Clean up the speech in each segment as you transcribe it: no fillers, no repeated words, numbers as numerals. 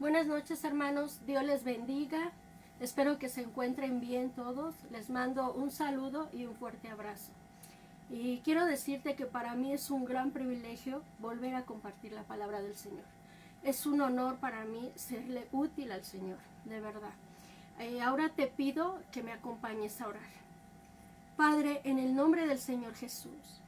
Buenas noches, hermanos. Dios les bendiga. Espero que se encuentren bien todos. Les mando un saludo y un fuerte abrazo. Y quiero decirte que para mí es un gran privilegio volver a compartir la palabra del Señor. Es un honor para mí serle útil al Señor, de verdad. Ahora te pido que me acompañes a orar. Padre, en el nombre del Señor Jesús,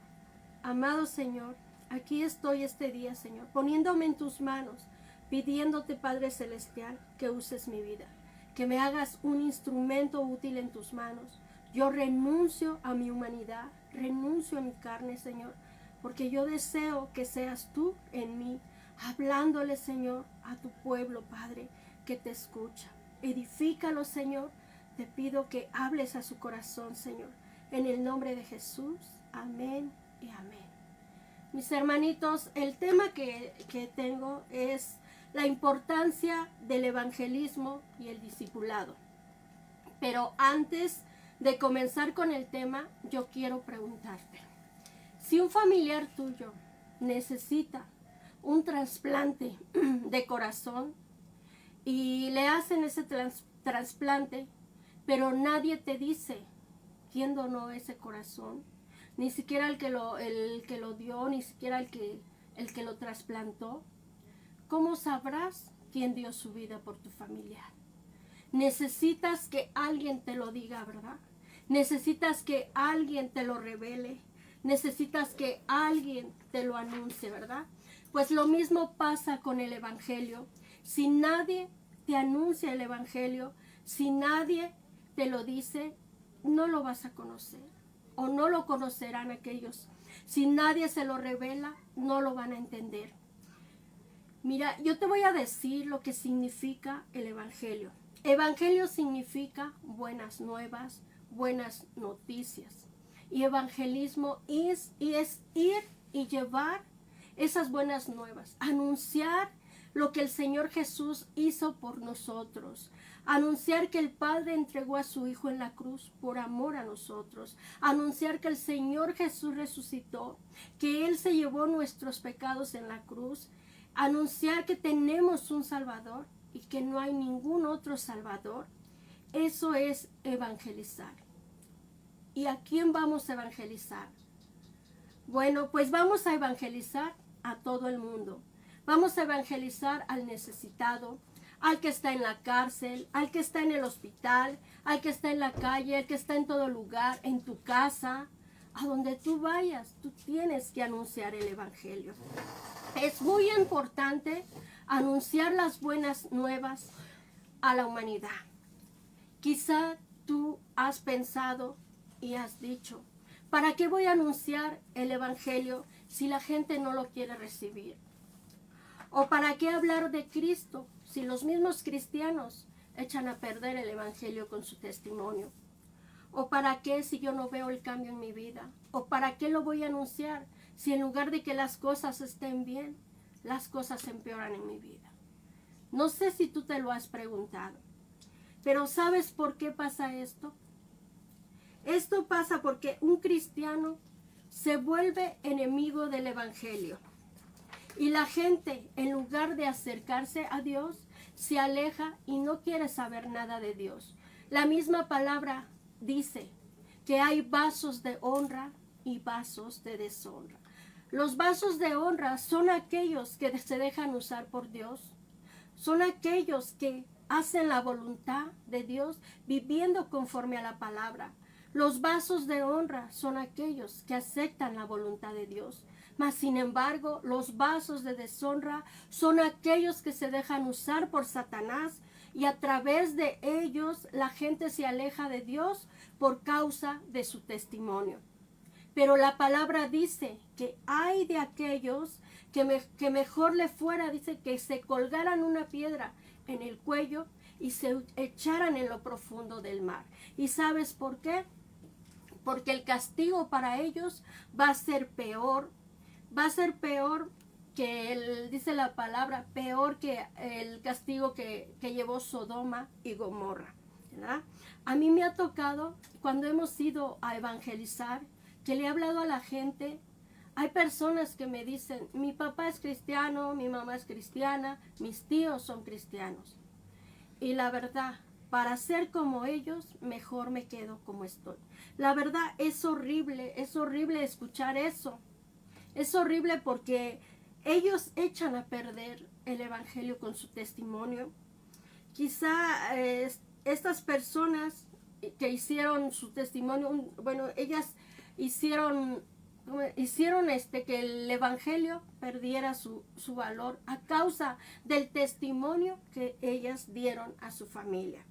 amado Señor, aquí estoy este día, Señor, poniéndome en tus manos, pidiéndote, Padre Celestial, que uses mi vida, que me hagas un instrumento útil en tus manos. Yo renuncio a mi humanidad, renuncio a mi carne, Señor, porque yo deseo que seas tú en mí, hablándole, Señor, a tu pueblo, Padre, que te escucha. Edifícalo, Señor. Te pido que hables a su corazón, Señor. En el nombre de Jesús. Amén y amén. Mis hermanitos, el tema que tengo es la importancia del evangelismo y el discipulado. Pero antes de comenzar con el tema, yo quiero preguntarte, si un familiar tuyo necesita un trasplante de corazón y le hacen ese trasplante, pero nadie te dice quién donó ese corazón, ni siquiera el que lo dio, ni siquiera el que lo trasplantó, ¿cómo sabrás quién dio su vida por tu familiar? Necesitas que alguien te lo diga, ¿verdad? Necesitas que alguien te lo revele. Necesitas que alguien te lo anuncie, ¿verdad? Pues lo mismo pasa con el evangelio. Si nadie te anuncia el evangelio, si nadie te lo dice, no lo vas a conocer o no lo conocerán aquellos. Si nadie se lo revela, no lo van a entender. Mira, yo te voy a decir lo que significa el evangelio. Evangelio significa buenas nuevas, buenas noticias. Y evangelismo es ir y llevar esas buenas nuevas, anunciar lo que el Señor Jesús hizo por nosotros, anunciar que el Padre entregó a su Hijo en la cruz por amor a nosotros, anunciar que el Señor Jesús resucitó, que Él se llevó nuestros pecados en la cruz, anunciar que tenemos un Salvador y que no hay ningún otro Salvador. Eso es evangelizar. ¿Y a quién vamos a evangelizar? Bueno, pues vamos a evangelizar a todo el mundo. Vamos a evangelizar al necesitado, al que está en la cárcel, al que está en el hospital, al que está en la calle, al que está en todo lugar, en tu casa. A donde tú vayas, tú tienes que anunciar el evangelio. Es muy importante anunciar las buenas nuevas a la humanidad. Quizá tú has pensado y has dicho, ¿para qué voy a anunciar el evangelio si la gente no lo quiere recibir? ¿O para qué hablar de Cristo si los mismos cristianos echan a perder el evangelio con su testimonio? ¿O para qué si yo no veo el cambio en mi vida? ¿O para qué lo voy a anunciar si en lugar de que las cosas estén bien, las cosas empeoran en mi vida? No sé si tú te lo has preguntado, pero ¿sabes por qué pasa esto? Esto pasa porque un cristiano se vuelve enemigo del evangelio. Y la gente, en lugar de acercarse a Dios, se aleja y no quiere saber nada de Dios. La misma palabra dice que hay vasos de honra y vasos de deshonra. Los vasos de honra son aquellos que se dejan usar por Dios. Son aquellos que hacen la voluntad de Dios viviendo conforme a la palabra. Los vasos de honra son aquellos que aceptan la voluntad de Dios. Mas, sin embargo, los vasos de deshonra son aquellos que se dejan usar por Satanás y a través de ellos la gente se aleja de Dios por causa de su testimonio. Pero la palabra dice que hay de aquellos que mejor le fuera, dice, que se colgaran una piedra en el cuello y se echaran en lo profundo del mar. ¿Y sabes por qué? Porque el castigo para ellos va a ser peor que dice la palabra, peor que el castigo que llevó Sodoma y Gomorra, ¿verdad? A mí me ha tocado, cuando hemos ido a evangelizar, que le he hablado a la gente Hay personas que me dicen, mi papá es cristiano, mi mamá es cristiana, mis tíos son cristianos. Y la verdad, para ser como ellos, mejor me quedo como estoy. La verdad es horrible escuchar eso. Es horrible porque ellos echan a perder el evangelio con su testimonio. Quizá estas personas que hicieron su testimonio, bueno, ellas hicieron que el evangelio perdiera su valor a causa del testimonio que ellas dieron a su familia.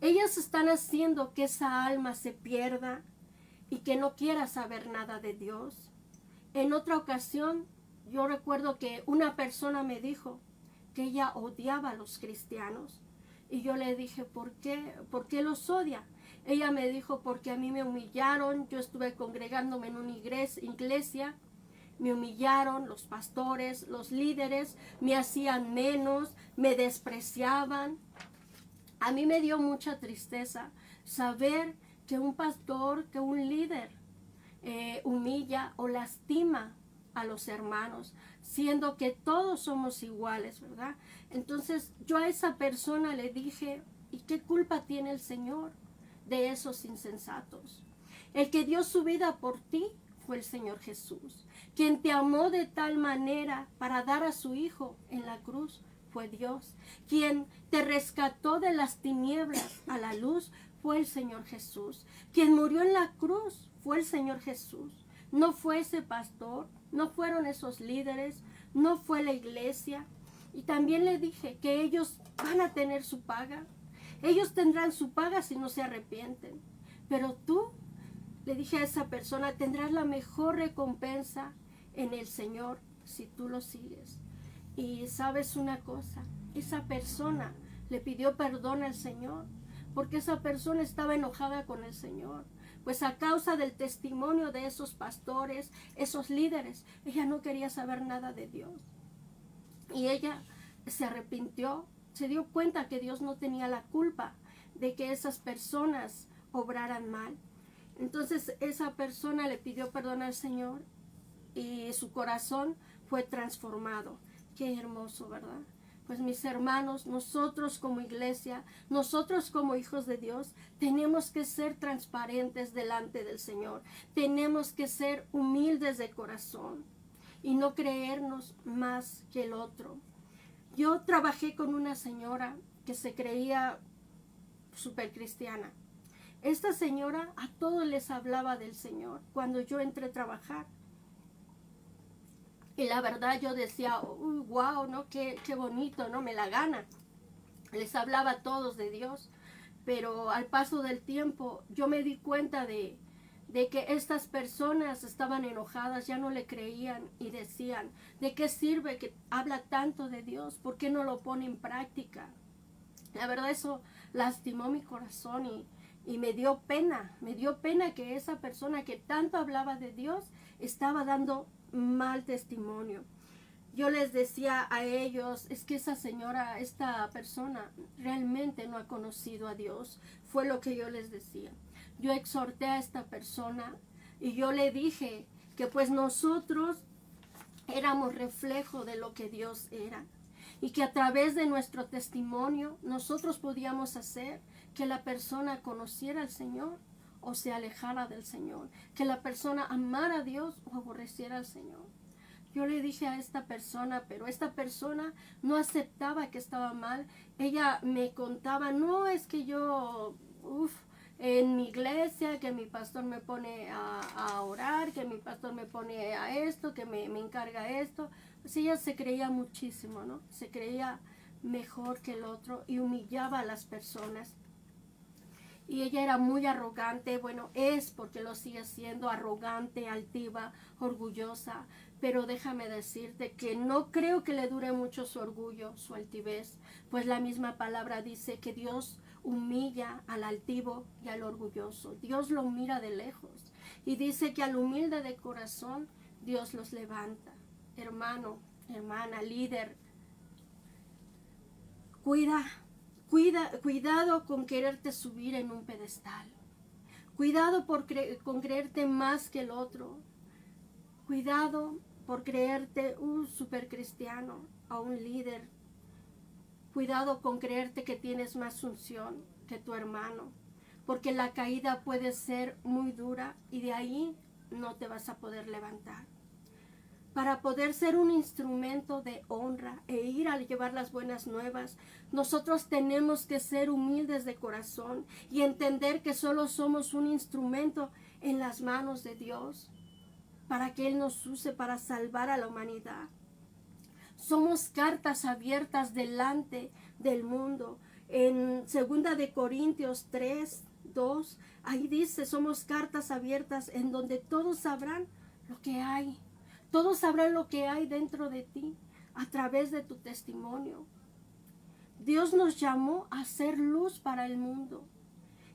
Ellas están haciendo que esa alma se pierda y que no quiera saber nada de Dios. En otra ocasión, yo recuerdo que una persona me dijo que ella odiaba a los cristianos. Y yo le dije, ¿por qué? ¿Por qué los odia? Ella me dijo, porque a mí me humillaron, yo estuve congregándome en una iglesia, me humillaron los pastores, los líderes, me hacían menos, me despreciaban. A mí me dio mucha tristeza saber que un pastor, que un líder humilla o lastima a los hermanos, siendo que todos somos iguales, ¿verdad? Entonces yo a esa persona le dije, ¿y qué culpa tiene el Señor de esos insensatos? El que dio su vida por ti fue el Señor Jesús. Quien te amó de tal manera para dar a su Hijo en la cruz fue Dios. Quien te rescató de las tinieblas a la luz fue el Señor Jesús. Quien murió en la cruz fue el Señor Jesús. No fue ese pastor, no fueron esos líderes, no fue la iglesia. Y también le dije que ellos van a tener su paga. Ellos tendrán su paga si no se arrepienten. Pero tú, le dije a esa persona, tendrás la mejor recompensa en el Señor si tú lo sigues. Y sabes una cosa, esa persona le pidió perdón al Señor porque esa persona estaba enojada con el Señor. Pues a causa del testimonio de esos pastores, esos líderes, ella no quería saber nada de Dios. Y ella se arrepintió, se dio cuenta que Dios no tenía la culpa de que esas personas obraran mal. Entonces esa persona le pidió perdón al Señor y su corazón fue transformado. Qué hermoso, ¿verdad? Pues mis hermanos, nosotros como iglesia, nosotros como hijos de Dios, tenemos que ser transparentes delante del Señor. Tenemos que ser humildes de corazón y no creernos más que el otro. Yo trabajé con una señora que se creía súper cristiana. Esta señora a todos les hablaba del Señor cuando yo entré a trabajar. Y la verdad yo decía, uy, wow, ¿no? Qué bonito, ¿no? Me la gana. Les hablaba a todos de Dios. Pero al paso del tiempo yo me di cuenta de que estas personas estaban enojadas, ya no le creían y decían, ¿de qué sirve que habla tanto de Dios? ¿Por qué no lo pone en práctica? La verdad eso lastimó mi corazón y me dio pena que esa persona que tanto hablaba de Dios estaba dando mal testimonio. Yo les decía a ellos, es que esa señora, esta persona realmente no ha conocido a Dios. Fue lo que yo les decía. Yo exhorté a esta persona y yo le dije que pues nosotros éramos reflejo de lo que Dios era y que a través de nuestro testimonio nosotros podíamos hacer que la persona conociera al Señor o se alejara del Señor, que la persona amara a Dios o aborreciera al Señor. Yo le dije a esta persona, pero esta persona no aceptaba que estaba mal. Ella me contaba, no, es que yo, en mi iglesia, que mi pastor me pone a orar, que mi pastor me pone a esto, que me encarga esto. Pues ella se creía muchísimo, ¿no? Se creía mejor que el otro y humillaba a las personas. Y ella era muy arrogante, bueno, es porque lo sigue siendo, arrogante, altiva, orgullosa, pero déjame decirte que no creo que le dure mucho su orgullo, su altivez, pues la misma palabra dice que Dios humilla al altivo y al orgulloso. Dios lo mira de lejos y dice que al humilde de corazón Dios los levanta. Hermano, hermana, líder, cuidado con quererte subir en un pedestal. Cuidado con creerte más que el otro. Cuidado por creerte un supercristiano o un líder. Cuidado con creerte que tienes más unción que tu hermano, porque la caída puede ser muy dura y de ahí no te vas a poder levantar. Para poder ser un instrumento de honra e ir a llevar las buenas nuevas, nosotros tenemos que ser humildes de corazón y entender que solo somos un instrumento en las manos de Dios para que Él nos use para salvar a la humanidad. Somos cartas abiertas delante del mundo. En 2 de Corintios 3:2, ahí dice, somos cartas abiertas en donde todos sabrán lo que hay. Todos sabrán lo que hay dentro de ti a través de tu testimonio. Dios nos llamó a ser luz para el mundo.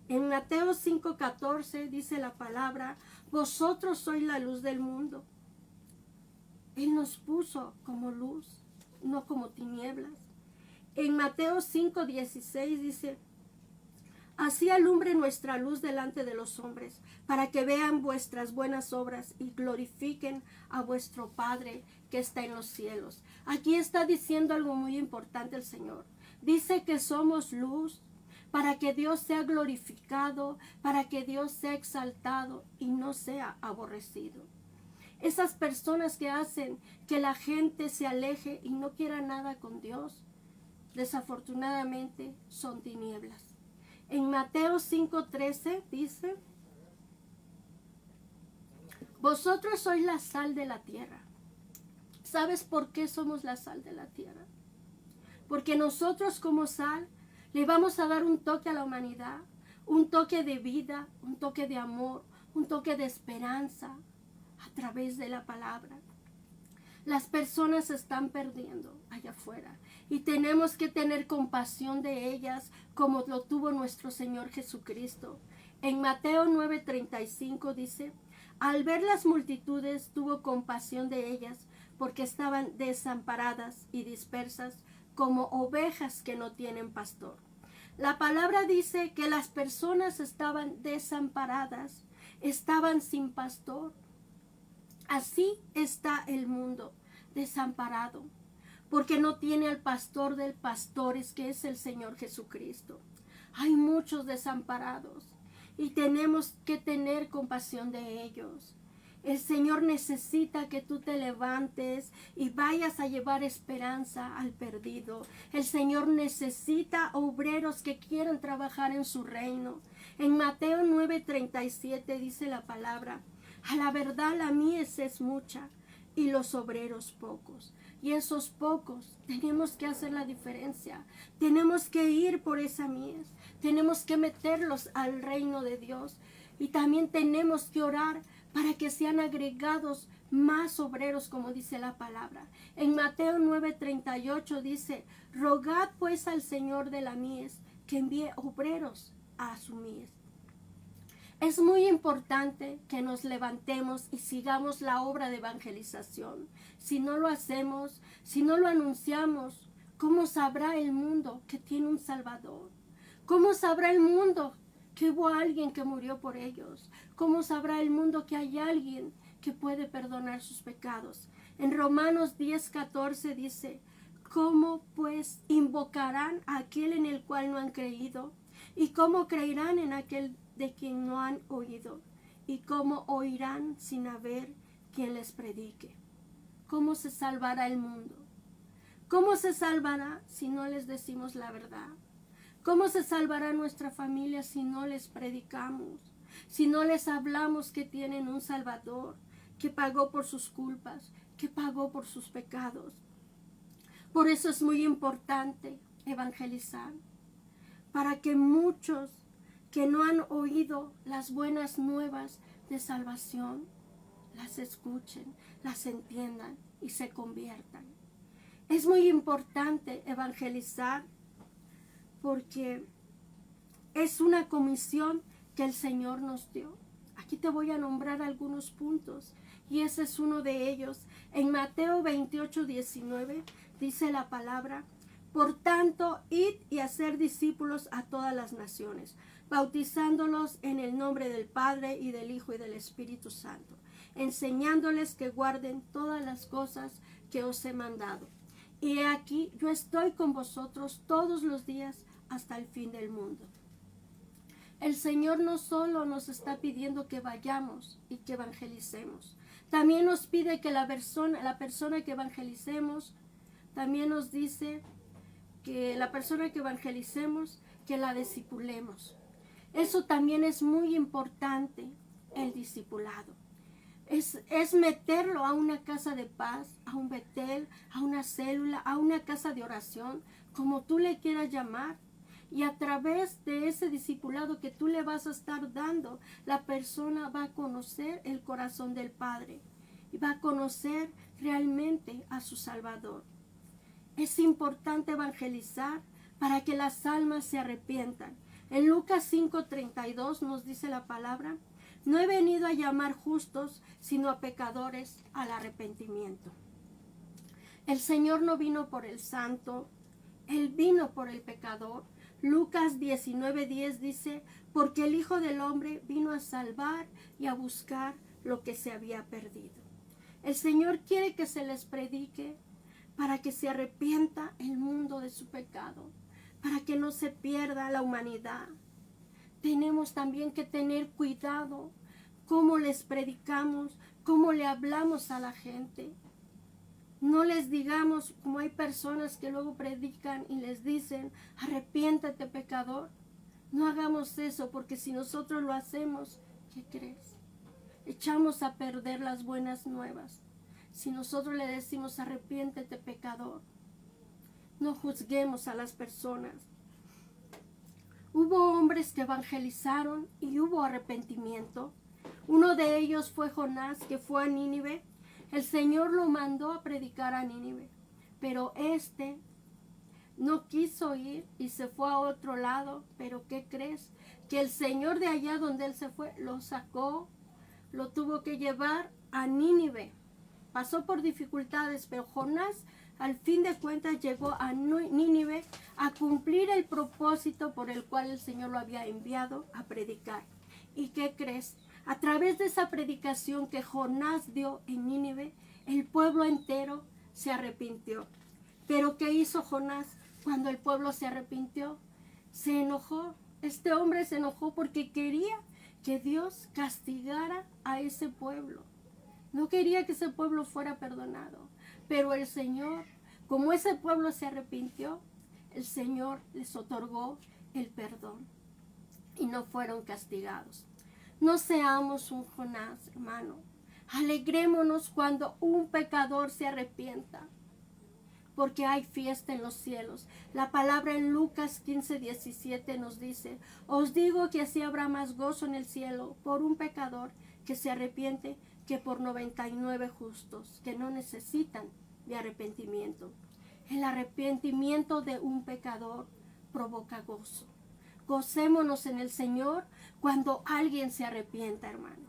En Mateo 5:14 dice la palabra, vosotros sois la luz del mundo. Él nos puso como luz, no como tinieblas. En Mateo 5:16 dice, así alumbre nuestra luz delante de los hombres, para que vean vuestras buenas obras y glorifiquen a vuestro Padre que está en los cielos. Aquí está diciendo algo muy importante el Señor. Dice que somos luz para que Dios sea glorificado, para que Dios sea exaltado y no sea aborrecido. Esas personas que hacen que la gente se aleje y no quiera nada con Dios, desafortunadamente son tinieblas. En Mateo 5:13 dice, vosotros sois la sal de la tierra. ¿Sabes por qué somos la sal de la tierra? Porque nosotros como sal le vamos a dar un toque a la humanidad, un toque de vida, un toque de amor, un toque de esperanza a través de la palabra. Las personas se están perdiendo allá afuera y tenemos que tener compasión de ellas como lo tuvo nuestro Señor Jesucristo. En Mateo 9:35 dice, al ver las multitudes tuvo compasión de ellas porque estaban desamparadas y dispersas como ovejas que no tienen pastor. La palabra dice que las personas estaban desamparadas, estaban sin pastor. Así está el mundo, desamparado, porque no tiene al pastor de pastores, que es el Señor Jesucristo. Hay muchos desamparados y tenemos que tener compasión de ellos. El Señor necesita que tú te levantes y vayas a llevar esperanza al perdido. El Señor necesita obreros que quieran trabajar en su reino. En Mateo 9:37 dice la palabra, a la verdad la mies es mucha y los obreros pocos. Y esos pocos tenemos que hacer la diferencia. Tenemos que ir por esa mies. Tenemos que meterlos al reino de Dios. Y también tenemos que orar para que sean agregados más obreros, como dice la palabra. En Mateo 9:38 dice, rogad pues al Señor de la mies que envíe obreros a su mies. Es muy importante que nos levantemos y sigamos la obra de evangelización. Si no lo hacemos, si no lo anunciamos, ¿cómo sabrá el mundo que tiene un Salvador? ¿Cómo sabrá el mundo que hubo alguien que murió por ellos? ¿Cómo sabrá el mundo que hay alguien que puede perdonar sus pecados? En Romanos 10:14 dice, ¿cómo pues invocarán a aquel en el cual no han creído? ¿Y cómo creerán en aquel de quien no han oído? ¿Y cómo oirán sin haber quien les predique? ¿Cómo se salvará el mundo? ¿Cómo se salvará si no les decimos la verdad? ¿Cómo se salvará nuestra familia si no les predicamos? Si no les hablamos que tienen un Salvador, que pagó por sus culpas, que pagó por sus pecados. Por eso es muy importante evangelizar, para que muchos que no han oído las buenas nuevas de salvación, las escuchen, las entiendan y se conviertan. Es muy importante evangelizar porque es una comisión que el Señor nos dio. Aquí te voy a nombrar algunos puntos y ese es uno de ellos. En Mateo 28:19 dice la palabra, por tanto, id y hacer discípulos a todas las naciones, bautizándolos en el nombre del Padre y del Hijo y del Espíritu Santo, enseñándoles que guarden todas las cosas que os he mandado. Y he aquí, yo estoy con vosotros todos los días hasta el fin del mundo. El Señor no solo nos está pidiendo que vayamos y que evangelicemos, también nos pide que la persona que evangelicemos, también nos dice que la persona que evangelicemos, que la discipulemos. Eso también es muy importante, el discipulado. Es meterlo a una casa de paz, a un Betel, a una célula, a una casa de oración, como tú le quieras llamar. Y a través de ese discipulado que tú le vas a estar dando, la persona va a conocer el corazón del Padre y va a conocer realmente a su Salvador. Es importante evangelizar para que las almas se arrepientan. En Lucas 5:32 nos dice la palabra: no he venido a llamar justos, sino a pecadores al arrepentimiento. El Señor no vino por el santo, Él vino por el pecador. Lucas 19:10 dice: porque el Hijo del Hombre vino a salvar y a buscar lo que se había perdido. El Señor quiere que se les predique para que se arrepienta el mundo de su pecado, para que no se pierda la humanidad. Tenemos también que tener cuidado cómo les predicamos, cómo le hablamos a la gente. No les digamos, como hay personas que luego predican y les dicen: arrepiéntate, pecador. No hagamos eso, porque si nosotros lo hacemos, ¿qué crees? Echamos a perder las buenas nuevas. Si nosotros le decimos: arrepiéntete, pecador. No juzguemos a las personas. Hubo hombres que evangelizaron y hubo arrepentimiento. Uno de ellos fue Jonás, que fue a Nínive. El Señor lo mandó a predicar a Nínive, pero no quiso ir y se fue a otro lado. Pero ¿qué crees? Que el Señor de allá donde él se fue lo sacó, lo tuvo que llevar a Nínive. Pasó por dificultades, pero Jonás al fin de cuentas llegó a Nínive a cumplir el propósito por el cual el Señor lo había enviado a predicar. ¿Y qué crees? A través de esa predicación que Jonás dio en Nínive, el pueblo entero se arrepintió. Pero ¿qué hizo Jonás cuando el pueblo se arrepintió? Se enojó. Este hombre se enojó porque quería que Dios castigara a ese pueblo. No quería que ese pueblo fuera perdonado. Pero el Señor, como ese pueblo se arrepintió, el Señor les otorgó el perdón y no fueron castigados. No seamos un Jonás, hermano. Alegrémonos cuando un pecador se arrepienta, porque hay fiesta en los cielos. La palabra en Lucas 15:17 nos dice: os digo que así habrá más gozo en el cielo por un pecador que se arrepiente que por 99 justos que no necesitan de arrepentimiento. El arrepentimiento de un pecador provoca gozo. Gocémonos en el Señor cuando alguien se arrepienta, hermano.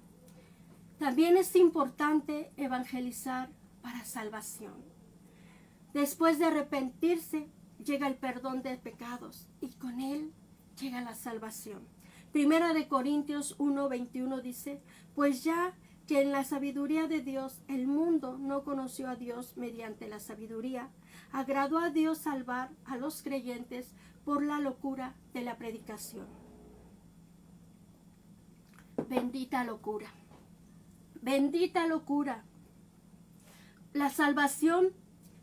También es importante evangelizar para salvación. Después de arrepentirse, llega el perdón de pecados y con él llega la salvación. Primera de Corintios 1:21 dice: pues ya que en la sabiduría de Dios el mundo no conoció a Dios mediante la sabiduría, agradó a Dios salvar a los creyentes por la locura de la predicación. Bendita locura. Bendita locura. La salvación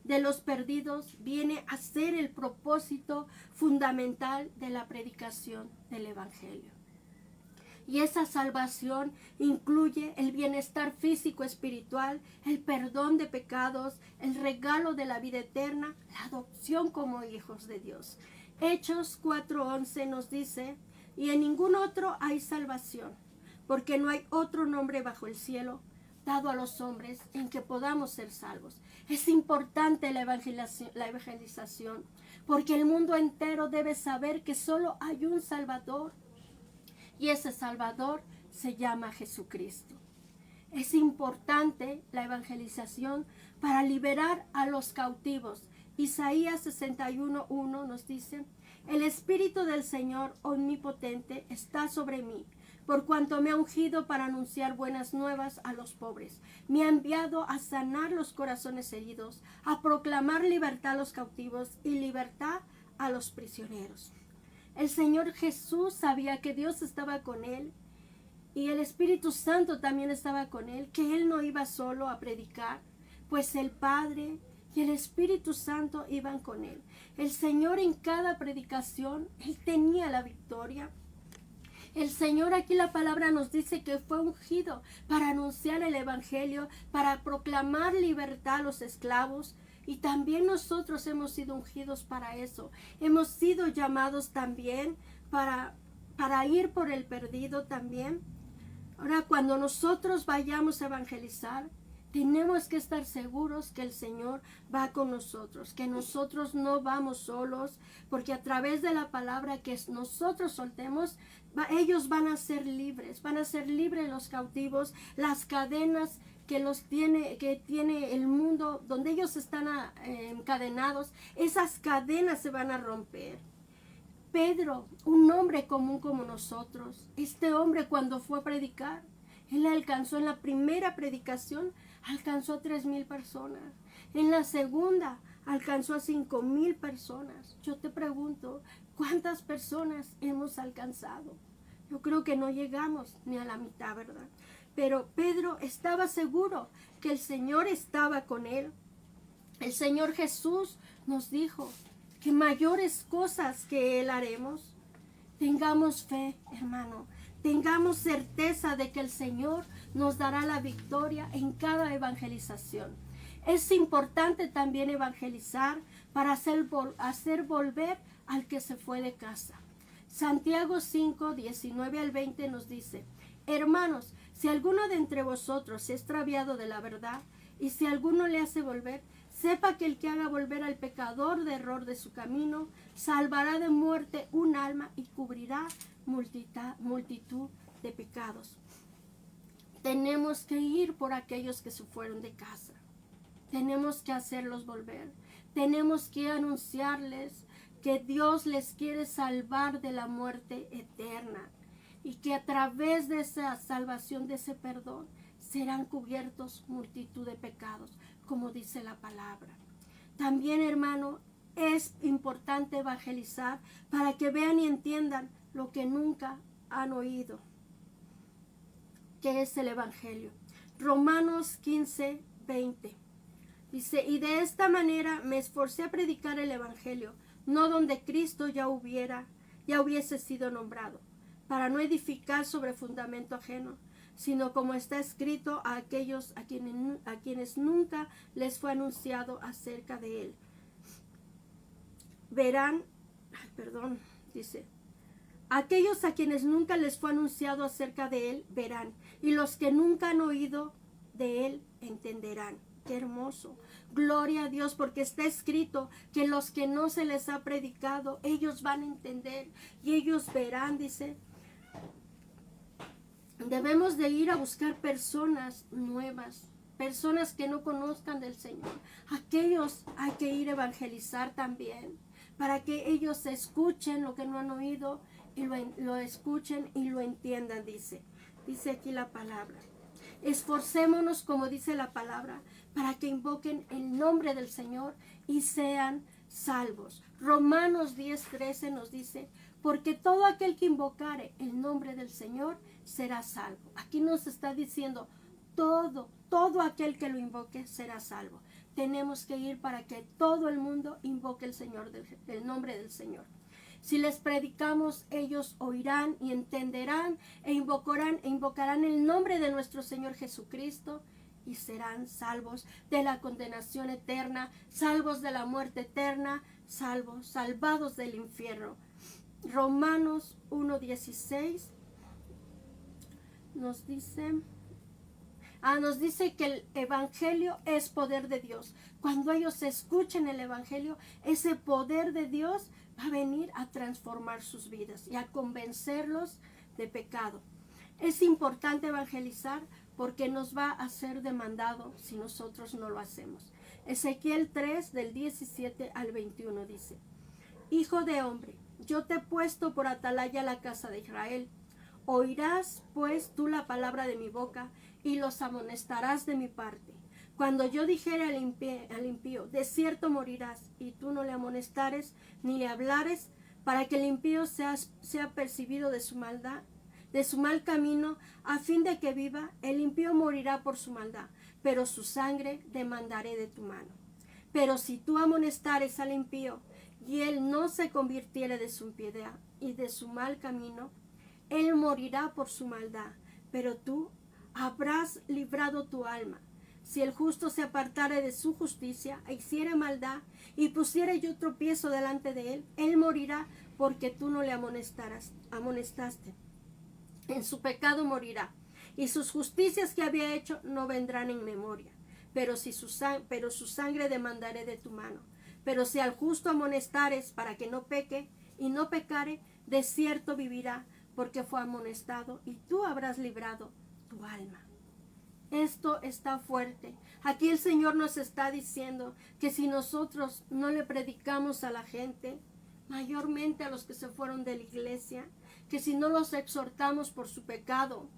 de los perdidos viene a ser el propósito fundamental de la predicación del Evangelio. Y esa salvación incluye el bienestar físico, espiritual, el perdón de pecados, el regalo de la vida eterna, la adopción como hijos de Dios. Hechos 4:11 nos dice: y en ningún otro hay salvación, porque no hay otro nombre bajo el cielo dado a los hombres en que podamos ser salvos. Es importante la evangelización, porque el mundo entero debe saber que solo hay un Salvador, y ese Salvador se llama Jesucristo. Es importante la evangelización para liberar a los cautivos. Isaías 61:1 nos dice: el Espíritu del Señor omnipotente está sobre mí, por cuanto me ha ungido para anunciar buenas nuevas a los pobres. Me ha enviado a sanar los corazones heridos, a proclamar libertad a los cautivos y libertad a los prisioneros. El Señor Jesús sabía que Dios estaba con él y el Espíritu Santo también estaba con él, que él no iba solo a predicar, pues el Padre y el Espíritu Santo iban con él. El Señor en cada predicación, él tenía la victoria. El Señor, aquí la palabra nos dice que fue ungido para anunciar el Evangelio, para proclamar libertad a los esclavos. Y también nosotros hemos sido ungidos para eso. Hemos sido llamados también para ir por el perdido también. Ahora, cuando nosotros vayamos a evangelizar, tenemos que estar seguros que el Señor va con nosotros, que nosotros no vamos solos, porque a través de la palabra que nosotros soltemos, ellos van a ser libres los cautivos, las cadenas que tiene el mundo, donde ellos están encadenados, esas cadenas se van a romper. Pedro, un hombre común como nosotros, este hombre cuando fue a predicar, él alcanzó en la primera predicación, alcanzó a 3,000 personas. En la segunda, alcanzó a 5,000 personas. Yo te pregunto, ¿cuántas personas hemos alcanzado? Yo creo que no llegamos ni a la mitad, ¿verdad? Pero Pedro estaba seguro que el Señor estaba con él. El Señor Jesús nos dijo que mayores cosas que Él haremos. Tengamos fe, hermano. Tengamos certeza de que el Señor nos dará la victoria en cada evangelización. Es importante también evangelizar para hacer volver al que se fue de casa. Santiago 5, 19 al 20 nos dice: hermanos, si alguno de entre vosotros se ha extraviado de la verdad, y si alguno le hace volver, sepa que el que haga volver al pecador de error de su camino, salvará de muerte un alma y cubrirá multitud de pecados. Tenemos que ir por aquellos que se fueron de casa. Tenemos que hacerlos volver. Tenemos que anunciarles que Dios les quiere salvar de la muerte eterna y que a través de esa salvación, de ese perdón, serán cubiertos multitud de pecados, como dice la palabra. También, hermano, es importante evangelizar para que vean y entiendan lo que nunca han oído, que es el Evangelio. Romanos 15, 20. Dice: y de esta manera me esforcé a predicar el Evangelio, no donde Cristo ya hubiese sido nombrado, para no edificar sobre fundamento ajeno, sino como está escrito, a aquellos a quienes nunca les fue anunciado acerca de él. Aquellos a quienes nunca les fue anunciado acerca de él verán, y los que nunca han oído de él entenderán. Qué hermoso. Gloria a Dios, porque está escrito que los que no se les ha predicado, ellos van a entender y ellos verán, dice. Debemos de ir a buscar personas nuevas, personas que no conozcan del Señor. Aquellos hay que ir a evangelizar también, para que ellos escuchen lo que no han oído y lo escuchen y lo entiendan, dice. Dice aquí la palabra. Esforcémonos, como dice la palabra, para que invoquen el nombre del Señor y sean salvos. Romanos 10:13 nos dice: porque todo aquel que invocare el nombre del Señor será salvo. Aquí nos está diciendo todo aquel que lo invoque será salvo. Tenemos que ir para que todo el mundo invoque el nombre del Señor. Si les predicamos, ellos oirán y entenderán e invocarán el nombre de nuestro Señor Jesucristo y serán salvos de la condenación eterna, salvos de la muerte eterna, salvados del infierno. Romanos 1:16 nos dice que el Evangelio es poder de Dios. Cuando ellos escuchen el Evangelio, ese poder de Dios va a venir a transformar sus vidas y a convencerlos de pecado. Es importante evangelizar porque nos va a ser demandado si nosotros no lo hacemos. Ezequiel 3, del 17 al 21 dice: hijo de hombre, yo te he puesto por atalaya a la casa de Israel. Oirás pues tú la palabra de mi boca y los amonestarás de mi parte. Cuando yo dijere al impío, de cierto morirás, y tú no le amonestares ni le hablares, para que el impío sea percibido de su maldad, de su mal camino, a fin de que viva, el impío morirá por su maldad, pero su sangre demandaré de tu mano. Pero si tú amonestares al impío, y él no se convirtiere de su impiedad y de su mal camino, él morirá por su maldad, pero tú habrás librado tu alma. Si el justo se apartare de su justicia e hiciere maldad y pusiere yo tropiezo delante de él, él morirá porque tú no le amonestaste. En su pecado morirá, y sus justicias que había hecho no vendrán en memoria. Pero su sangre demandaré de tu mano. Pero si al justo amonestares para que no peque y no pecare, de cierto vivirá, porque fue amonestado, y tú habrás librado tu alma. Esto está fuerte. Aquí el Señor nos está diciendo que si nosotros no le predicamos a la gente, mayormente a los que se fueron de la iglesia, que si no los exhortamos por su pecado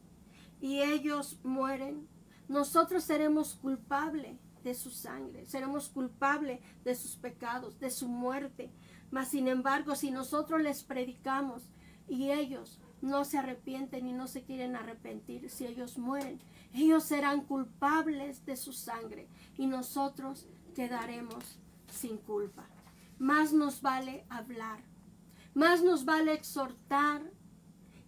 y ellos mueren, nosotros seremos culpables de su sangre, seremos culpables de sus pecados, de su muerte. Mas sin embargo, si nosotros les predicamos y ellos no se arrepienten y no se quieren arrepentir, si ellos mueren, ellos serán culpables de su sangre y nosotros quedaremos sin culpa. Más nos vale hablar, más nos vale exhortar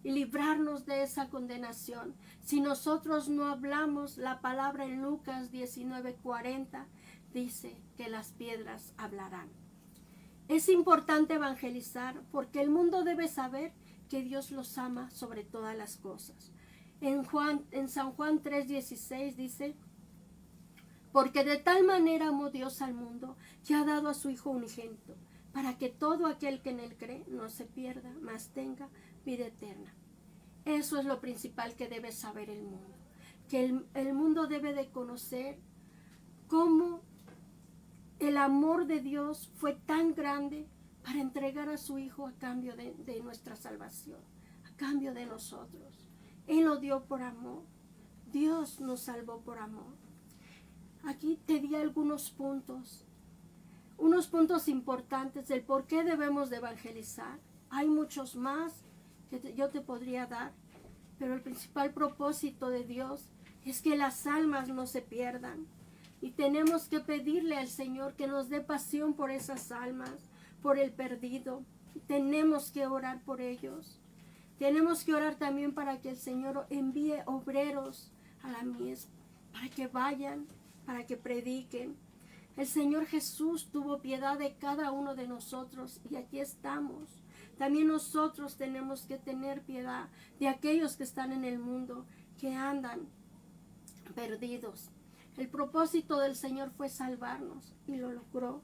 y librarnos de esa condenación. Si nosotros no hablamos, la palabra en Lucas 19:40 dice que las piedras hablarán. Es importante evangelizar porque el mundo debe saber que Dios los ama sobre todas las cosas. En San Juan 3:16 dice: porque de tal manera amó Dios al mundo que ha dado a su Hijo unigénito, para que todo aquel que en él cree no se pierda, mas tenga vida eterna. Eso es lo principal que debe saber el mundo, que el mundo debe de conocer cómo el amor de Dios fue tan grande para entregar a su Hijo a cambio de nuestra salvación, a cambio de nosotros. Él lo dio por amor. Dios nos salvó por amor. Aquí te di algunos puntos, unos puntos importantes del por qué debemos de evangelizar. Hay muchos más que yo te podría dar, pero el principal propósito de Dios es que las almas no se pierdan. Y tenemos que pedirle al Señor que nos dé pasión por esas almas, por el perdido. Tenemos que orar por ellos. Tenemos que orar también para que el Señor envíe obreros a la mies, para que vayan, para que prediquen. El Señor Jesús tuvo piedad de cada uno de nosotros y aquí estamos. También nosotros tenemos que tener piedad de aquellos que están en el mundo, que andan perdidos. El propósito del Señor fue salvarnos y lo logró.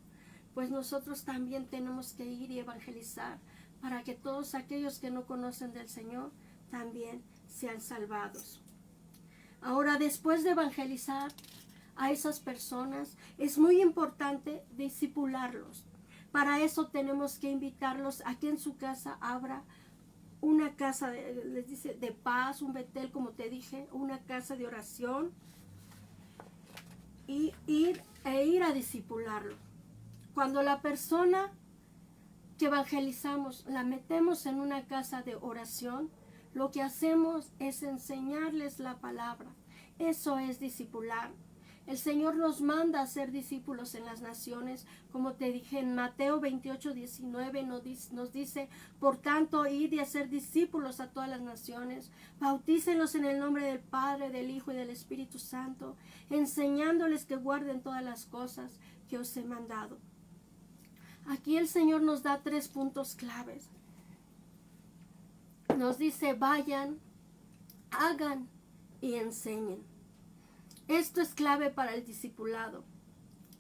Pues nosotros también tenemos que ir y evangelizar para que todos aquellos que no conocen del Señor también sean salvados. Ahora, después de evangelizar a esas personas, es muy importante discipularlos. Para eso tenemos que invitarlos a que en su casa abra una casa, les dice, de paz, un Betel, como te dije, una casa de oración, y ir a discipularlo. Cuando la persona que evangelizamos la metemos en una casa de oración, lo que hacemos es enseñarles la palabra. Eso es discipular. El Señor nos manda a ser discípulos en las naciones, como te dije en Mateo 28:19 nos dice: por tanto, id y hacer discípulos a todas las naciones, bautícenlos en el nombre del Padre, del Hijo y del Espíritu Santo, enseñándoles que guarden todas las cosas que os he mandado. Aquí el Señor nos da 3 puntos claves. Nos dice: vayan, hagan y enseñen. Esto es clave para el discipulado,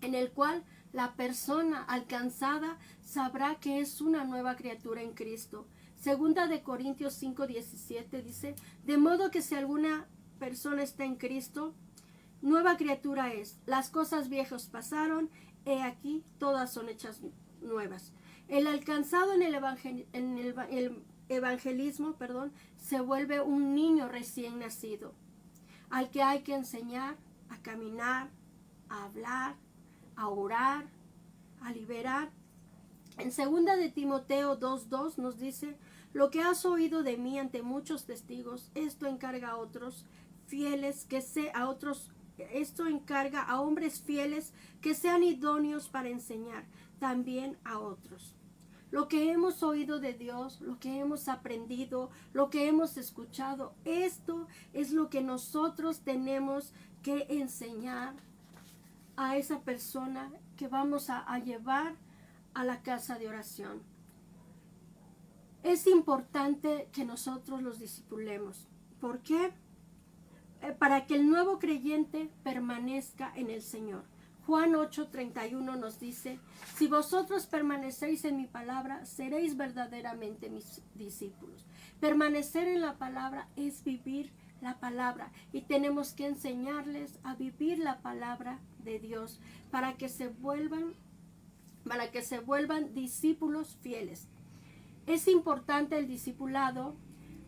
en el cual la persona alcanzada sabrá que es una nueva criatura en Cristo. Segunda de Corintios 5:17 dice: de modo que si alguna persona está en Cristo, nueva criatura es. Las cosas viejas pasaron, he aquí todas son hechas nuevas. El alcanzado en el evangelismo, se vuelve un niño recién nacido, al que hay que enseñar a caminar, a hablar, a orar, a liberar. En 2 de Timoteo 2:2 nos dice: lo que has oído de mí ante muchos testigos, esto encarga a otros fieles esto encarga a hombres fieles que sean idóneos para enseñar también a otros. Lo que hemos oído de Dios, lo que hemos aprendido, lo que hemos escuchado, esto es lo que nosotros tenemos que enseñar a esa persona que vamos a llevar a la casa de oración. Es importante que nosotros los discipulemos. ¿Por qué? Para que el nuevo creyente permanezca en el Señor. Juan 8:31 nos dice: si vosotros permanecéis en mi palabra, seréis verdaderamente mis discípulos. Permanecer en la palabra es vivir la palabra, y tenemos que enseñarles a vivir la palabra de Dios para que se vuelvan discípulos fieles. Es importante el discipulado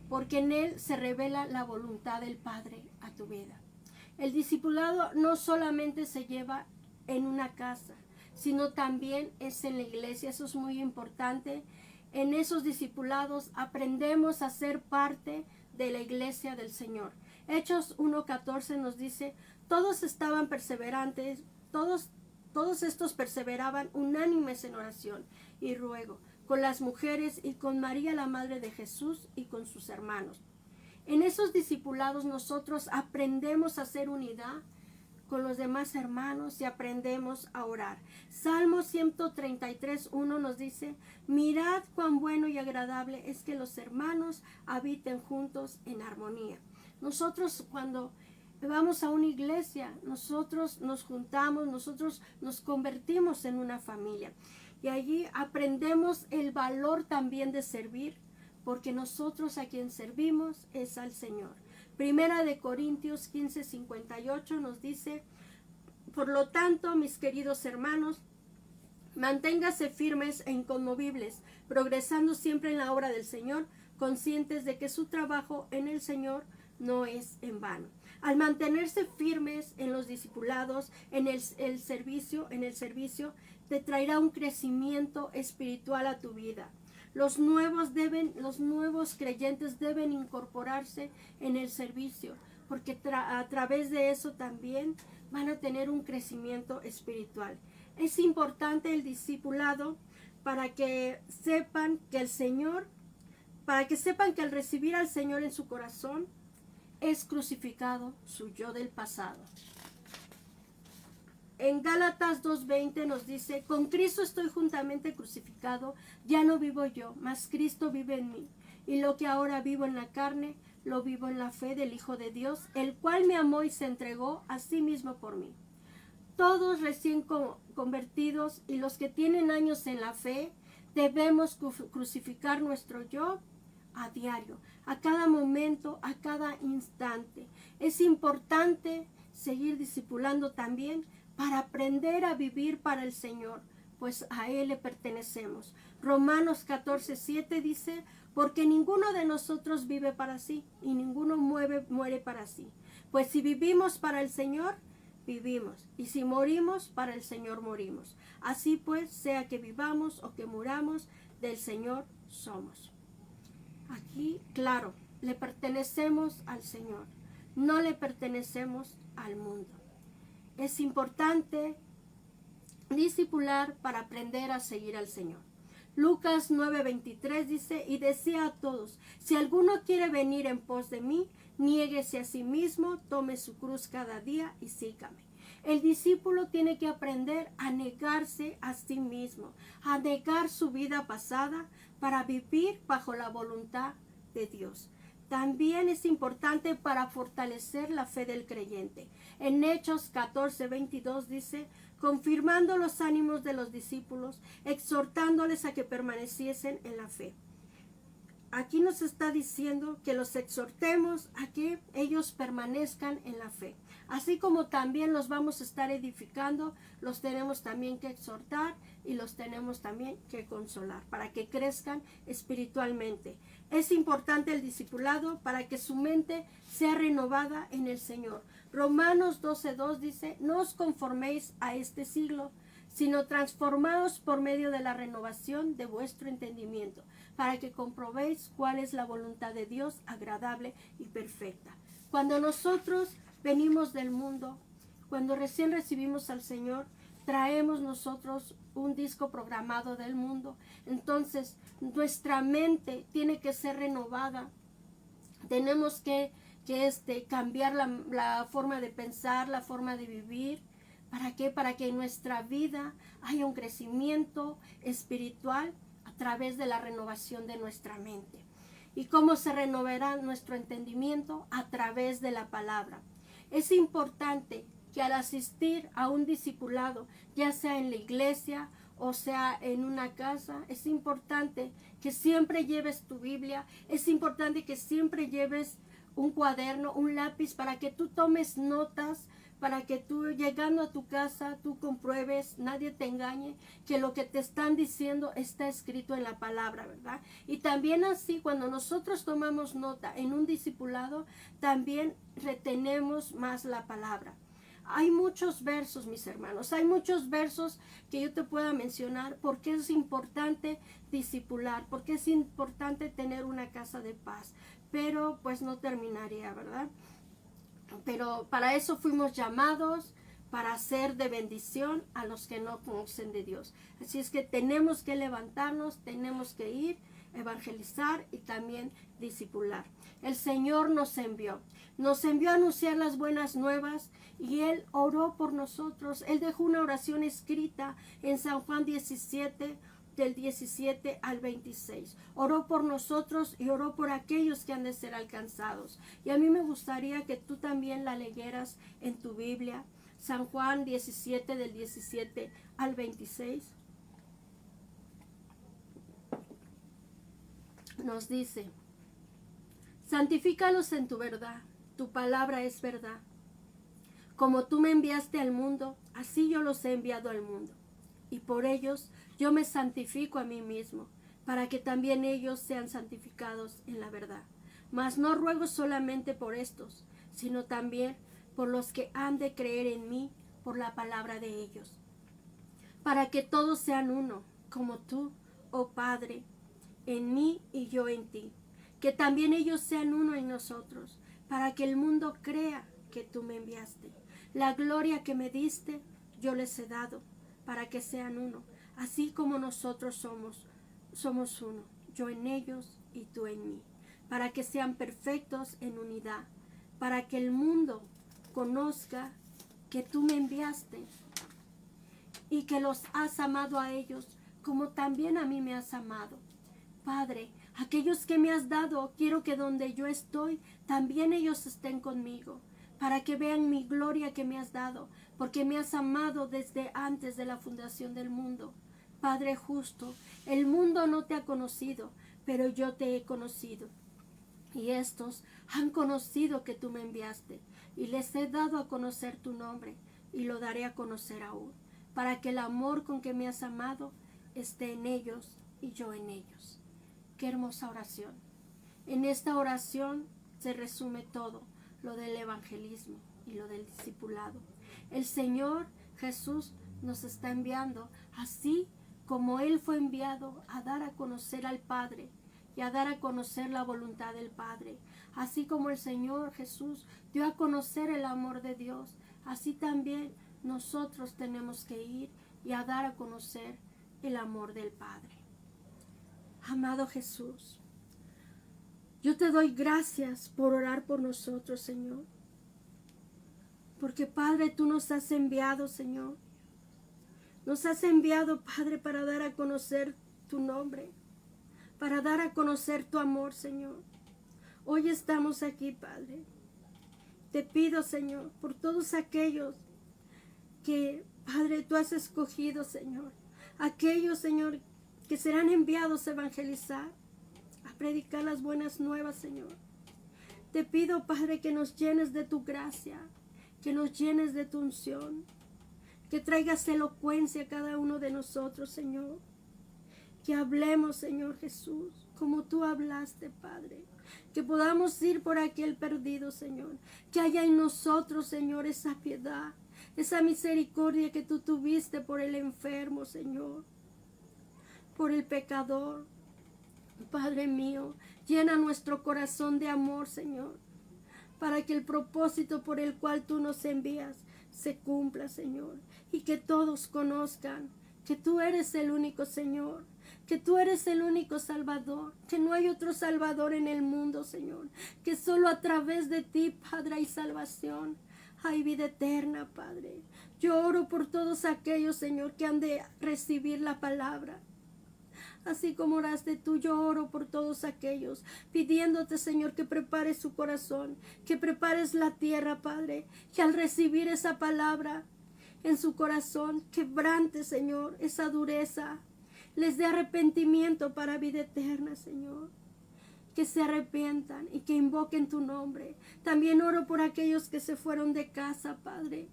porque en él se revela la voluntad del Padre a tu vida. El discipulado no solamente se lleva en una casa, sino también es en la iglesia. Eso es muy importante. En esos discipulados aprendemos a ser parte de la iglesia del Señor. Hechos 1:14 nos dice: todos estaban perseverantes, todos estos perseveraban unánimes en oración y ruego con las mujeres y con María, la madre de Jesús, y con sus hermanos. En esos discipulados nosotros aprendemos a hacer unidad con los demás hermanos y aprendemos a orar. Salmo 133:1 nos dice: mirad cuán bueno y agradable es que los hermanos habiten juntos en armonía. Nosotros, cuando vamos a una iglesia, nosotros nos juntamos, nosotros nos convertimos en una familia. Y allí aprendemos el valor también de servir, porque nosotros a quien servimos es al Señor. Primera de Corintios 15:58 nos dice: por lo tanto, mis queridos hermanos, manténgase firmes e inconmovibles, progresando siempre en la obra del Señor, conscientes de que su trabajo en el Señor no es en vano. Al mantenerse firmes en los discipulados, en el servicio, te traerá un crecimiento espiritual a tu vida. Los nuevos creyentes deben incorporarse en el servicio, porque a través de eso también van a tener un crecimiento espiritual. Es importante el discipulado para que sepan que al recibir al Señor en su corazón, es crucificado su yo del pasado. En Gálatas 2:20 nos dice: con Cristo estoy juntamente crucificado, ya no vivo yo, mas Cristo vive en mí. Y lo que ahora vivo en la carne, lo vivo en la fe del Hijo de Dios, el cual me amó y se entregó a sí mismo por mí. Todos recién convertidos y los que tienen años en la fe, debemos crucificar nuestro yo a diario, a cada momento, a cada instante. Es importante seguir discipulando también para aprender a vivir para el Señor, pues a Él le pertenecemos. Romanos 14:7 dice: porque ninguno de nosotros vive para sí, y ninguno muere para sí. Pues si vivimos para el Señor, vivimos, y si morimos, para el Señor morimos. Así pues, sea que vivamos o que muramos, del Señor somos. Aquí, claro, le pertenecemos al Señor, no le pertenecemos al mundo. Es importante discipular para aprender a seguir al Señor. Lucas 9:23 dice: y decía a todos: si alguno quiere venir en pos de mí, niéguese a sí mismo, tome su cruz cada día y sígame. El discípulo tiene que aprender a negarse a sí mismo, a negar su vida pasada para vivir bajo la voluntad de Dios. También es importante para fortalecer la fe del creyente. En Hechos 14:22 dice: confirmando los ánimos de los discípulos, exhortándoles a que permaneciesen en la fe. Aquí nos está diciendo que los exhortemos a que ellos permanezcan en la fe. Así como también los vamos a estar edificando, los tenemos también que exhortar y los tenemos también que consolar para que crezcan espiritualmente. Es importante el discipulado para que su mente sea renovada en el Señor. Romanos 12:2 dice, no os conforméis a este siglo, sino transformaos por medio de la renovación de vuestro entendimiento, para que comprobéis cuál es la voluntad de Dios agradable y perfecta. Cuando nosotros venimos del mundo, cuando recién recibimos al Señor, traemos nosotros un disco programado del mundo. Entonces, nuestra mente tiene que ser renovada. Tenemos que cambiar la forma de pensar, la forma de vivir. ¿Para qué? Para que en nuestra vida haya un crecimiento espiritual a través de la renovación de nuestra mente. ¿Y cómo se renovará nuestro entendimiento? A través de la palabra. Es importante que al asistir a un discipulado, ya sea en la iglesia o sea en una casa, es importante que siempre lleves tu Biblia, es importante que siempre lleves un cuaderno, un lápiz, para que tú tomes notas, para que tú llegando a tu casa, tú compruebes, nadie te engañe, que lo que te están diciendo está escrito en la palabra, ¿verdad? Y también así, cuando nosotros tomamos nota en un discipulado, también retenemos más la palabra. Hay muchos versos, mis hermanos, hay muchos versos que yo te pueda mencionar porque es importante discipular, porque es importante tener una casa de paz, pero pues no terminaría, ¿verdad? Pero para eso fuimos llamados, para ser de bendición a los que no conocen de Dios. Así es que tenemos que levantarnos, tenemos que ir, evangelizar y también discipular. El Señor nos envió a anunciar las buenas nuevas y Él oró por nosotros. Él dejó una oración escrita en San Juan 17, del 17 al 26. Oró por nosotros y oró por aquellos que han de ser alcanzados. Y a mí me gustaría que tú también la leyeras en tu Biblia. San Juan 17, del 17 al 26. Nos dice, santifícalos en tu verdad, tu palabra es verdad. Como tú me enviaste al mundo, así yo los he enviado al mundo. Y por ellos yo me santifico a mí mismo, para que también ellos sean santificados en la verdad. Mas no ruego solamente por estos, sino también por los que han de creer en mí por la palabra de ellos, para que todos sean uno, como tú, oh Padre, en mí y yo en ti, que también ellos sean uno en nosotros, para que el mundo crea que tú me enviaste. La gloria que me diste, yo les he dado, para que sean uno, así como nosotros somos uno, yo en ellos y tú en mí, para que sean perfectos en unidad, para que el mundo conozca que tú me enviaste y que los has amado a ellos como también a mí me has amado. Padre, aquellos que me has dado, quiero que donde yo estoy, también ellos estén conmigo, para que vean mi gloria que me has dado, porque me has amado desde antes de la fundación del mundo. Padre justo, el mundo no te ha conocido, pero yo te he conocido. Y estos han conocido que tú me enviaste, y les he dado a conocer tu nombre, y lo daré a conocer aún, para que el amor con que me has amado esté en ellos y yo en ellos. Qué hermosa oración. En esta oración se resume todo lo del evangelismo y lo del discipulado. El Señor Jesús nos está enviando, así como Él fue enviado a dar a conocer al Padre y a dar a conocer la voluntad del Padre. Así como el Señor Jesús dio a conocer el amor de Dios, así también nosotros tenemos que ir y a dar a conocer el amor del Padre. Amado Jesús, yo te doy gracias por orar por nosotros, Señor. Porque, Padre, tú nos has enviado, Señor. Nos has enviado, Padre, para dar a conocer tu nombre, para dar a conocer tu amor, Señor. Hoy estamos aquí, Padre. Te pido, Señor, por todos aquellos que, Padre, tú has escogido, Señor. Aquellos, Señor, que serán enviados a evangelizar, a predicar las buenas nuevas, Señor. Te pido, Padre, que nos llenes de tu gracia, que nos llenes de tu unción, que traigas elocuencia a cada uno de nosotros, Señor. Que hablemos, Señor Jesús, como tú hablaste, Padre. Que podamos ir por aquel perdido, Señor. Que haya en nosotros, Señor, esa piedad, esa misericordia que tú tuviste por el enfermo, Señor, por el pecador. Padre mío, llena nuestro corazón de amor, Señor, para que el propósito por el cual tú nos envías se cumpla, Señor, y que todos conozcan que tú eres el único Señor, que tú eres el único Salvador, que no hay otro Salvador en el mundo, Señor, que solo a través de ti, Padre, hay salvación, hay vida eterna, Padre. Yo oro por todos aquellos, Señor, que han de recibir la palabra. Así como oraste tú, yo oro por todos aquellos, pidiéndote, Señor, que prepares su corazón, que prepares la tierra, Padre, que al recibir esa palabra en su corazón, quebrante, Señor, esa dureza, les dé arrepentimiento para vida eterna, Señor. Que se arrepientan y que invoquen tu nombre. También oro por aquellos que se fueron de casa, Padre,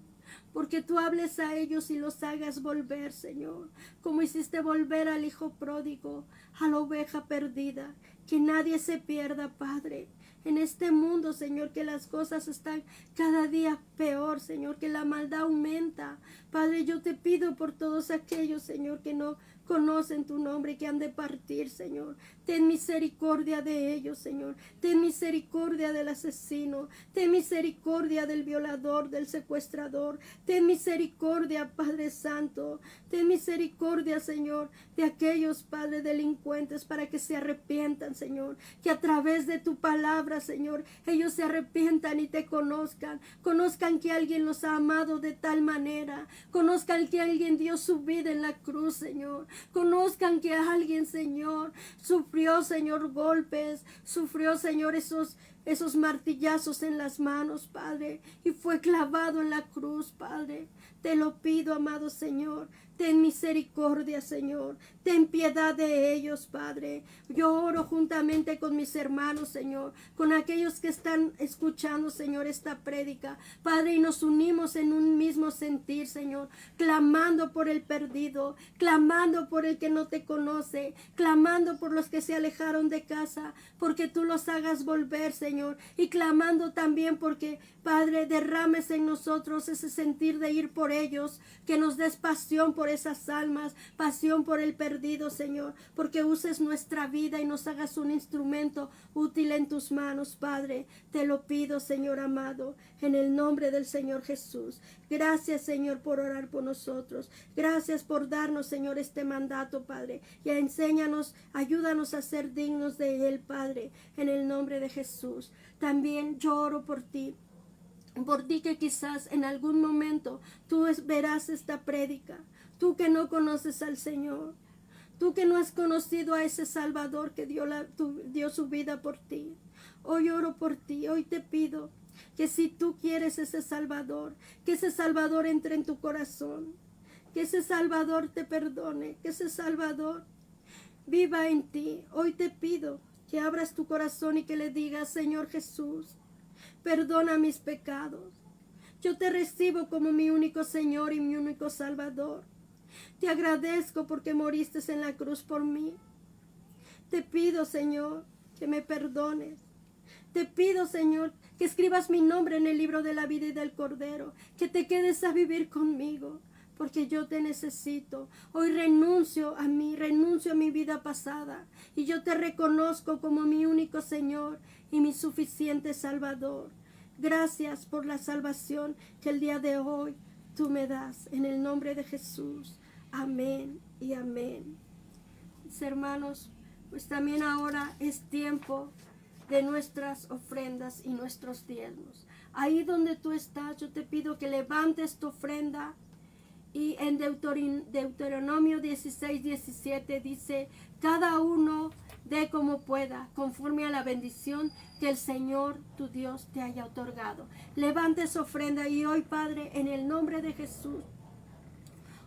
porque tú hables a ellos y los hagas volver, Señor, como hiciste volver al hijo pródigo, a la oveja perdida. Que nadie se pierda, Padre, en este mundo, Señor, que las cosas están cada día peor, Señor, que la maldad aumenta. Padre, yo te pido por todos aquellos, Señor, que no conocen tu nombre y que han de partir, Señor. Ten misericordia de ellos, Señor. Ten misericordia del asesino. Ten misericordia del violador, del secuestrador. Ten misericordia, Padre Santo. Ten misericordia, Señor, de aquellos, Padre, delincuentes, para que se arrepientan, Señor. Que a través de tu palabra, Señor, ellos se arrepientan y te conozcan. Conozcan que alguien los ha amado de tal manera. Conozcan que alguien dio su vida en la cruz, Señor. Conozcan que alguien, Señor, sufrió, Señor, golpes, sufrió, Señor, esos martillazos en las manos, Padre, y fue clavado en la cruz, Padre. Te lo pido, amado Señor. Ten misericordia, Señor. Ten piedad de ellos, Padre. Yo oro juntamente con mis hermanos, Señor, con aquellos que están escuchando, Señor, esta prédica, Padre, y nos unimos en un mismo sentir, Señor, clamando por el perdido, clamando por el que no te conoce, clamando por los que se alejaron de casa, porque tú los hagas volver, Señor, y clamando también porque, Padre, derrames en nosotros ese sentir de ir por ellos, que nos des pasión por esas almas, pasión por el perdido, Señor, porque uses nuestra vida y nos hagas un instrumento útil en tus manos, Padre. Te lo pido, Señor amado, en el nombre del Señor Jesús. Gracias, Señor, por orar por nosotros. Gracias por darnos, Señor, este mandato, Padre. Y enséñanos, ayúdanos a ser dignos de Él, Padre, en el nombre de Jesús. También yo oro por ti que quizás en algún momento tú verás esta prédica. Tú que no conoces al Señor, tú que no has conocido a ese Salvador que dio su vida por ti. Hoy oro por ti, hoy te pido que si tú quieres ese Salvador, que ese Salvador entre en tu corazón, que ese Salvador te perdone, que ese Salvador viva en ti. Hoy te pido que abras tu corazón y que le digas: Señor Jesús, perdona mis pecados. Yo te recibo como mi único Señor y mi único Salvador. Te agradezco porque moriste en la cruz por mí. Te pido, Señor, que me perdones. Te pido, Señor, que escribas mi nombre en el libro de la vida y del Cordero, que te quedes a vivir conmigo, porque yo te necesito. Hoy renuncio a mi vida pasada, y yo te reconozco como mi único Señor y mi suficiente Salvador. Gracias por la salvación que el día de hoy tú me das, en el nombre de Jesús. Amén y amén. Mis hermanos, pues también ahora es tiempo de nuestras ofrendas y nuestros diezmos. Ahí donde tú estás, yo te pido que levantes tu ofrenda. Y en Deuteronomio 16:17 dice: cada uno dé como pueda, conforme a la bendición que el Señor tu Dios te haya otorgado. Levante su ofrenda y hoy, Padre, en el nombre de Jesús,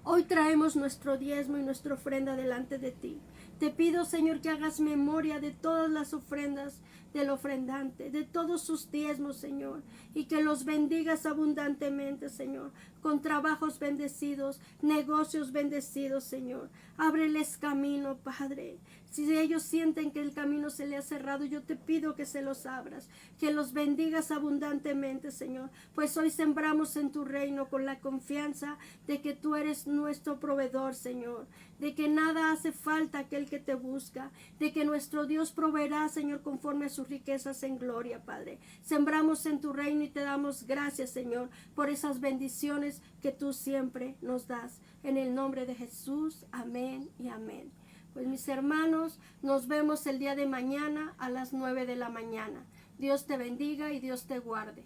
Hoy traemos nuestro diezmo y nuestra ofrenda delante de ti. Te pido, Señor, que hagas memoria de todas las ofrendas del ofrendante, de todos sus diezmos, Señor, y que los bendigas abundantemente, Señor, con trabajos bendecidos, negocios bendecidos, Señor. Ábreles camino, Padre. Si ellos sienten que el camino se le ha cerrado, yo te pido que se los abras, que los bendigas abundantemente, Señor, pues hoy sembramos en tu reino con la confianza de que tú eres nuestro proveedor, Señor, de que nada hace falta aquel que te busca, de que nuestro Dios proveerá, Señor, conforme a sus riquezas en gloria, Padre. Sembramos en tu reino y te damos gracias, Señor, por esas bendiciones que tú siempre nos das. En el nombre de Jesús, amén y amén. Pues mis hermanos, nos vemos el día de mañana a las 9 de la mañana. Dios te bendiga y Dios te guarde.